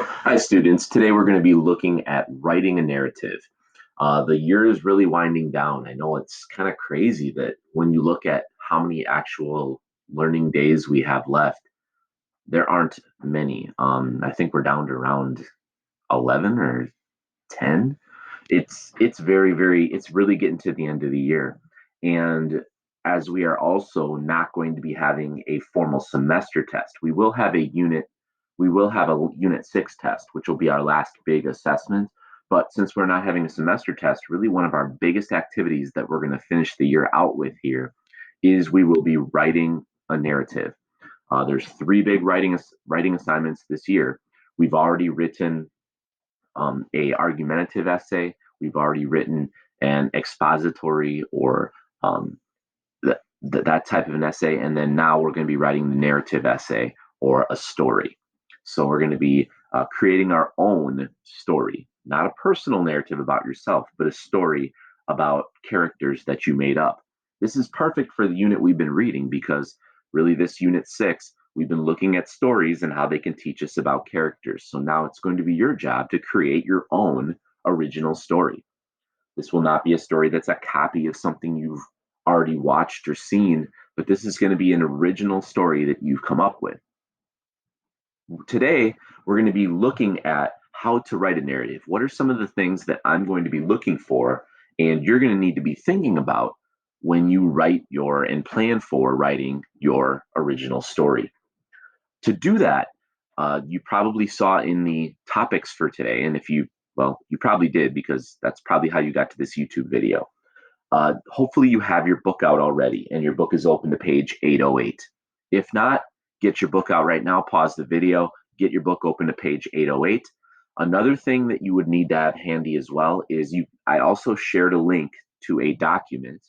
Hi, students. Today we're going to be looking at writing a narrative. The year is really winding down. I know it's kind of crazy that when you look at how many actual learning days we have left, there aren't many. I think we're down to around 11 or 10. It's it's really getting to the end of the year. And as we are also not going to be having a formal semester test, we will have a unit 6 test, which will be our last big assessment. But since we're not having a semester test, really one of our biggest activities that we're going to finish the year out with here is we will be writing a narrative. There's three big writing assignments this year. We've already written a argumentative essay. We've already written an expository or that type of an essay, and then now we're going to be writing the narrative essay or a story. So we're going to be creating our own story, not a personal narrative about yourself, but a story about characters that you made up. This is perfect for the unit we've been reading because really this unit 6 we've been looking at stories and how they can teach us about characters. So now it's going to be your job to create your own original story. This will not be a story that's a copy of something you've already watched or seen, but this is going to be an original story that you've come up with. Today, we're going to be looking at how to write a narrative. What are some of the things that I'm going to be looking for and you're going to need to be thinking about when you write your and plan for writing your original story? To do that, you probably saw in the topics for today, and if you, well, you probably did because that's probably how you got to this YouTube video. Hopefully, you have your book out already and your book is open to page 808. If not, get your book out right now, pause the video, get your book open to page 808. Another thing that you would need to have handy as well is I also shared a link to a document.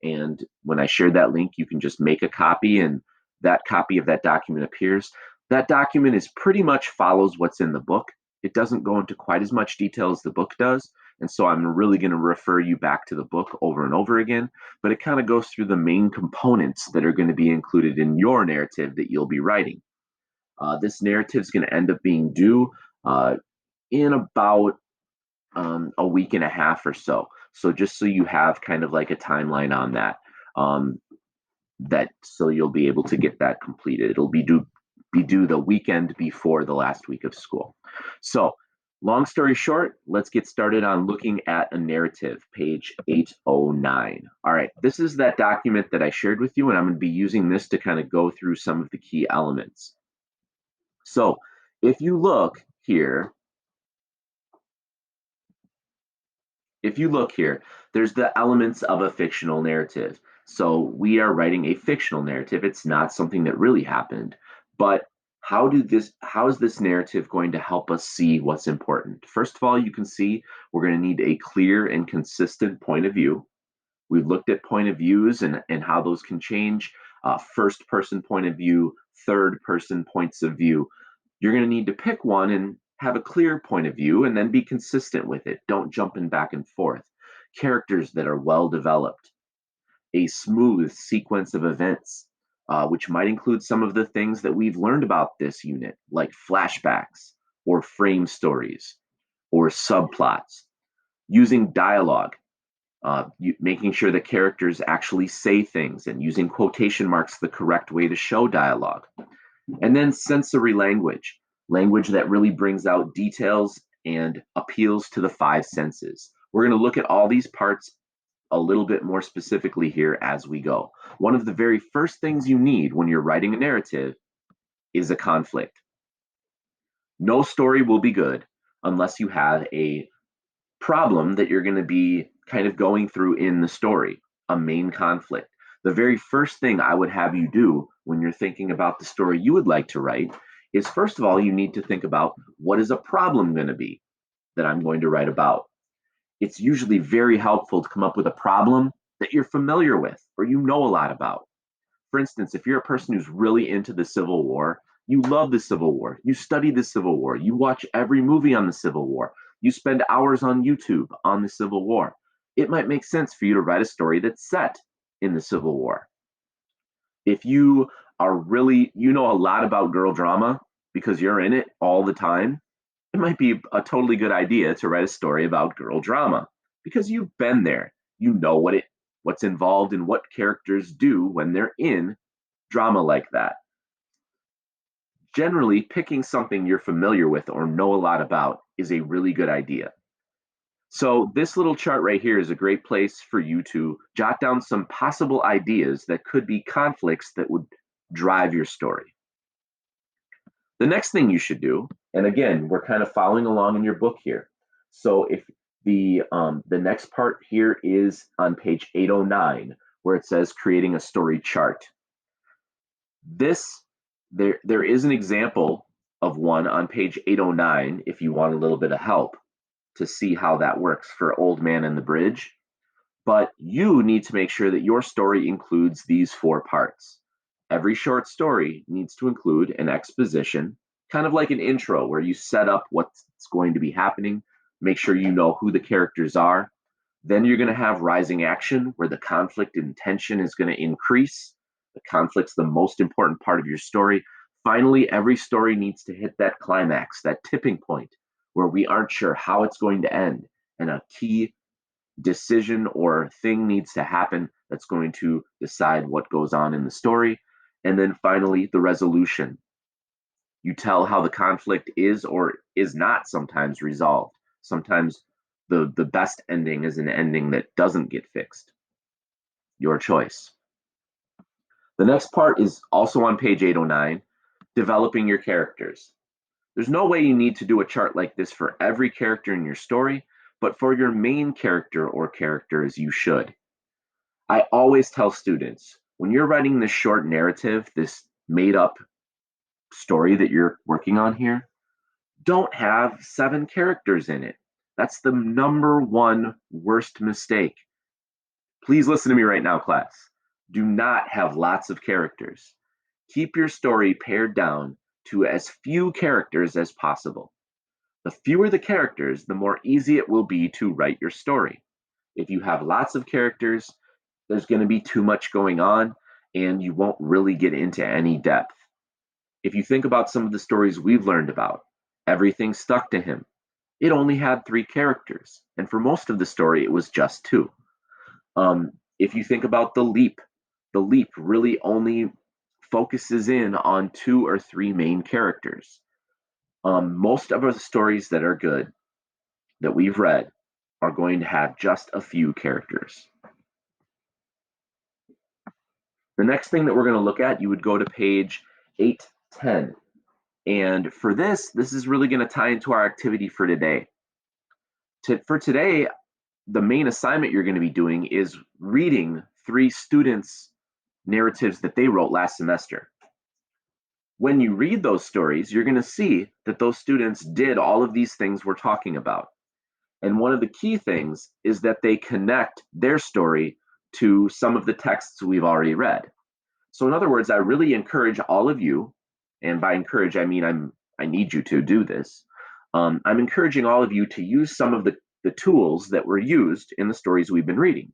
And when I shared that link, you can just make a copy and that copy of that document appears. That document is pretty much follows what's in the book. It doesn't go into quite as much detail as the book does. And so I'm really going to refer you back to the book over and over again, but it kind of goes through the main components that are going to be included in your narrative that you'll be writing. This narrative is going to end up being due uh, in about a week and a half or so. So just so you have kind of like a timeline on that, um, that so you'll be able to get that completed. It'll be due the weekend before the last week of school. So long story short, let's get started on looking at a narrative, page 809. All right, this is that document that I shared with you, and I'm going to be using this to kind of go through some of the key elements. So if you look here, there's the elements of a fictional narrative. So we are writing a fictional narrative. It's not something that really happened, but how is this narrative going to help us see what's important? First of all, you can see we're going to need a clear and consistent point of view. We've looked at point of views and how those can change. First person point of view, third person points of view. You're going to need to pick one and have a clear point of view and then be consistent with it. Don't jump in back and forth. Characters that are well developed, a smooth sequence of events, which might include some of the things that we've learned about this unit, like flashbacks or frame stories or subplots, using dialogue, making sure that characters actually say things and using quotation marks the correct way to show dialogue. And then sensory language, language that really brings out details and appeals to the five senses. We're going to look at all these parts a little bit more specifically here as we go. One of the very first things you need when you're writing a narrative is a conflict. No story will be good unless you have a problem that you're going to be kind of going through in the story, a main conflict. The very first thing I would have you do when you're thinking about the story you would like to write is first of all, you need to think about what is a problem going to be that I'm going to write about. It's usually very helpful to come up with a problem that you're familiar with or you know a lot about. For instance, if you're a person who's really into the Civil War, you love the Civil War, you study the Civil War, you watch every movie on the Civil War, you spend hours on YouTube on the Civil War, it might make sense for you to write a story that's set in the Civil War. If you know a lot about girl drama because you're in it all the time, it might be a totally good idea to write a story about girl drama because you've been there. You know what's involved and what characters do when they're in drama like that. Generally, picking something you're familiar with or know a lot about is a really good idea. So, this little chart right here is a great place for you to jot down some possible ideas that could be conflicts that would drive your story. The next thing you should do, and again, we're kind of following along in your book here. So, if the next part here is on page 809, where it says creating a story chart. This there is an example of one on page 809 if you want a little bit of help to see how that works for Old Man and the Bridge. But you need to make sure that your story includes these four parts. Every short story needs to include an exposition, kind of like an intro where you set up what's going to be happening, make sure you know who the characters are. Then you're going to have rising action where the conflict and tension is going to increase. The conflict's the most important part of your story. Finally, every story needs to hit that climax, that tipping point where we aren't sure how it's going to end. And a key decision or thing needs to happen that's going to decide what goes on in the story. And then finally, the resolution. You tell how the conflict is or is not sometimes resolved. Sometimes the best ending is an ending that doesn't get fixed. Your choice. The next part is also on page 809, developing your characters. There's no way you need to do a chart like this for every character in your story, but for your main character or characters, you should. I always tell students when you're writing this short narrative, this made up story that you're working on here, don't have seven characters in it. That's the number one worst mistake. Please listen to me right now, class. Do not have lots of characters. Keep your story pared down to as few characters as possible. The fewer the characters, the more easy it will be to write your story. If you have lots of characters, there's going to be too much going on and you won't really get into any depth. If you think about some of the stories we've learned about, everything stuck to him. It only had three characters, and for most of the story, it was just two. If you think about the leap really only focuses in on two or three main characters. Most of the stories that are good that we've read are going to have just a few characters. The next thing that we're going to look at, you would go to page 810. And for this is really going to tie into our activity for today. For today, the main assignment you're going to be doing is reading three students' narratives that they wrote last semester. When you read those stories, you're going to see that those students did all of these things we're talking about. And one of the key things is that they connect their story to some of the texts we've already read. So, in other words, I really encourage all of you, and by encourage, I mean I need you to do this. I'm encouraging all of you to use some of the tools that were used in the stories we've been reading.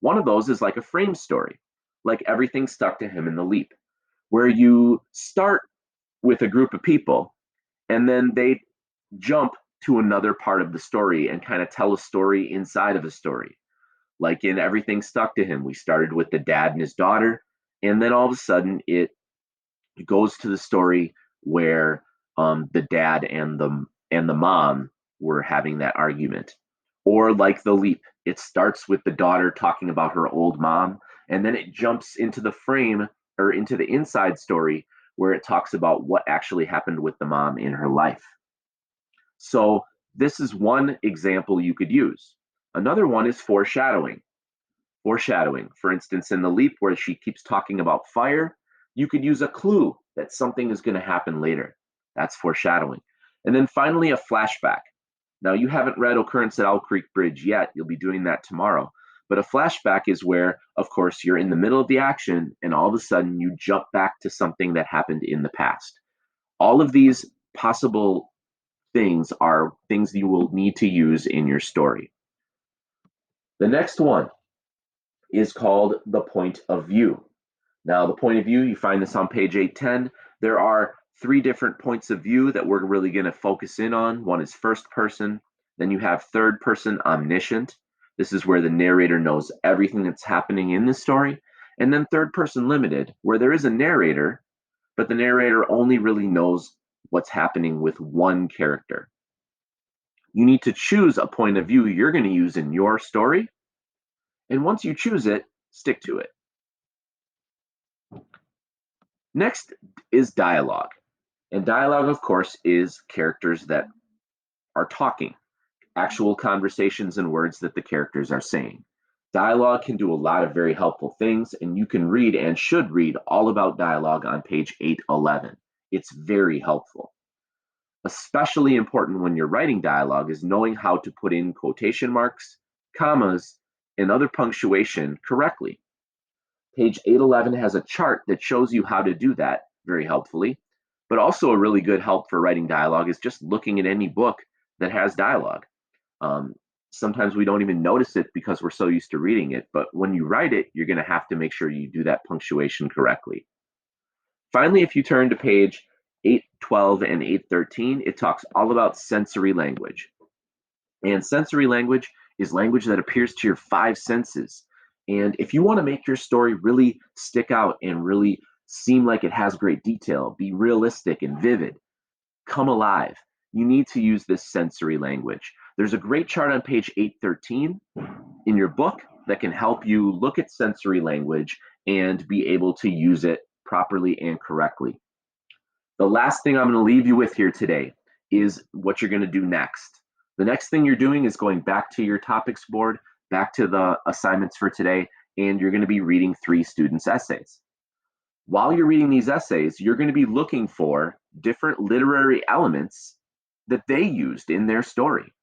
One of those is like a frame story, like Everything Stuck to Him in the Leap, where you start with a group of people and then they jump to another part of the story and kind of tell a story inside of a story. Like in Everything Stuck to Him, we started with the dad and his daughter, and then all of a sudden it goes to the story where the dad and the mom were having that argument. Or like The Leap, it starts with the daughter talking about her old mom, and then it jumps into the frame or into the inside story where it talks about what actually happened with the mom in her life. So this is one example you could use. Another one is foreshadowing. Foreshadowing, for instance, in The Leap, where she keeps talking about fire, you could use a clue that something is going to happen later. That's foreshadowing. And then finally, a flashback. Now, you haven't read Occurrence at Owl Creek Bridge yet. You'll be doing that tomorrow. But a flashback is where, of course, you're in the middle of the action and all of a sudden you jump back to something that happened in the past. All of these possible things are things you will need to use in your story. The next one is called the point of view. Now, the point of view, you find this on page 810. There are three different points of view that we're really going to focus in on. One is first person, then you have third person omniscient. This is where the narrator knows everything that's happening in the story. And then third person limited, where there is a narrator, but the narrator only really knows what's happening with one character. You need to choose a point of view you're going to use in your story. And once you choose it, stick to it. Next is dialogue. And dialogue, of course, is characters that are talking, actual conversations and words that the characters are saying. Dialogue can do a lot of very helpful things, and you can read and should read all about dialogue on page 811. It's very helpful. Especially important when you're writing dialogue is knowing how to put in quotation marks, commas, and other punctuation correctly. Page 811 has a chart that shows you how to do that very helpfully, but also a really good help for writing dialogue is just looking at any book that has dialogue. Um, Sometimes we don't even notice it because we're so used to reading it, but when you write it, you're going to have to make sure you do that punctuation correctly. Finally, if you turn to page 812 and 813, it talks all about sensory language. And sensory language is language that appears to your five senses. And if you want to make your story really stick out and really seem like it has great detail, be realistic and vivid, come alive, you need to use this sensory language. There's a great chart on page 813 in your book that can help you look at sensory language and be able to use it properly and correctly. The last thing I'm going to leave you with here today is what you're going to do next. The next thing you're doing is going back to your topics board, back to the assignments for today, and you're going to be reading 3 students' essays. While you're reading these essays, you're going to be looking for different literary elements that they used in their story.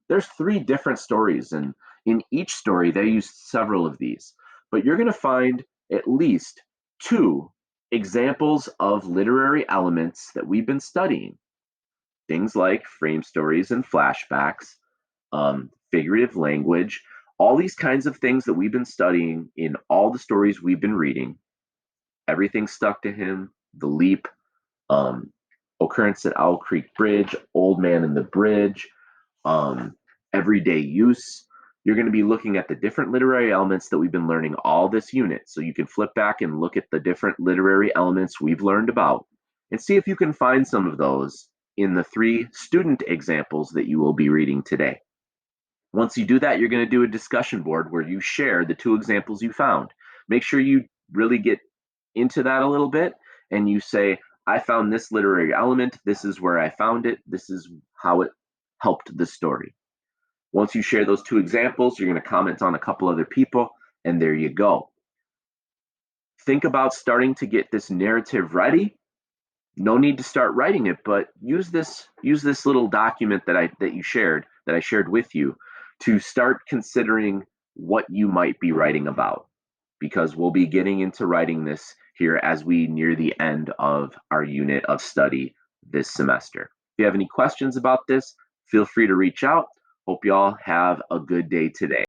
There's 3 different stories, and in each story, they used several of these. But you're going to find at least 2 examples of literary elements that we've been studying. Things like frame stories and flashbacks, figurative language, all these kinds of things that we've been studying in all the stories we've been reading. Everything Stuck to Him, The Leap, um, Occurrence at Owl Creek Bridge, Old Man in the Bridge, um, Everyday Use. You're going to be looking at the different literary elements that we've been learning all this unit. So you can flip back and look at the different literary elements we've learned about and see if you can find some of those in the 3 student examples that you will be reading today. Once you do that, you're going to do a discussion board where you share the 2 examples you found. Make sure you really get into that a little bit and you say, I found this literary element, this is where I found it, this is how it helped the story. Once you share those 2 examples, you're going to comment on a couple other people, and there you go. Think about starting to get this narrative ready. No need to start writing it, but use this little document that I shared with you to start considering what you might be writing about, because we'll be getting into writing this here as we near the end of our unit of study this semester. If you have any questions about this, feel free to reach out. Hope you all have a good day today.